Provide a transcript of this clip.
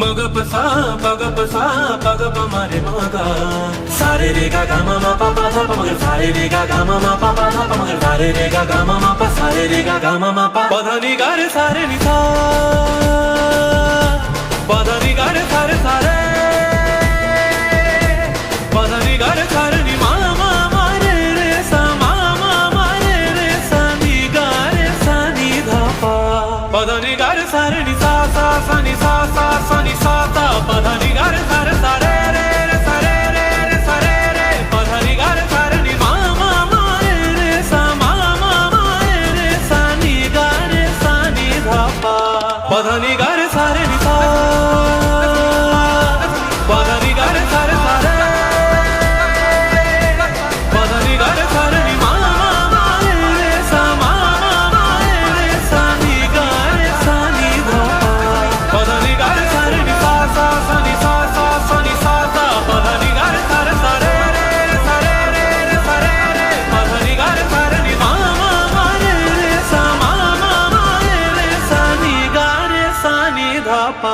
మగపసా పగపసా పగప మరే మగా సారే రే గా గా మ ప ప ధ ప మగ సారే రే గా గా మ ప ప ధ ప మగ సారే రే గా గా మ ప సారే రే గా గా మ ప ప ధ ని గా రే సారే ని సా ప ధ ని గా రే సారే సారే ప ధ ని గా రే సారే ని మా మా మా రే రే సా మా మా మా రే రే సా ని గా రే సా ని ధ ప ప ధ ని గా రే సారే ని సా సా సా ని సా సా సా ని సా తా ప ధ ని గా రే సారే సారే రే రే సారే రే రే సారే రే ప ధ ని గా రే సారే ని మా మా మా రే రే సా మా మా మా రే రే సా ని గా రే సా ని ధ ప ప ధ ని గా రే సారే ని సా ప ధ ని గా రే సారే సారే ప ధ ని గా రే సారే ని మా మా మా రే రే సా మా మా మా రే రే సా ని గా రే సా ని ధ ప ప ధ ని గా రే సారే ని సా సా సా ని సా సా సా ని సా తా ప ధ ని గా రే సారే సారే రే రే సారే రే రే సారే రే ప ధ ని గా రే సారే ని మా మా మా రే రే సా మా మా మా రే రే సా ని గా రే సా ని ధ ప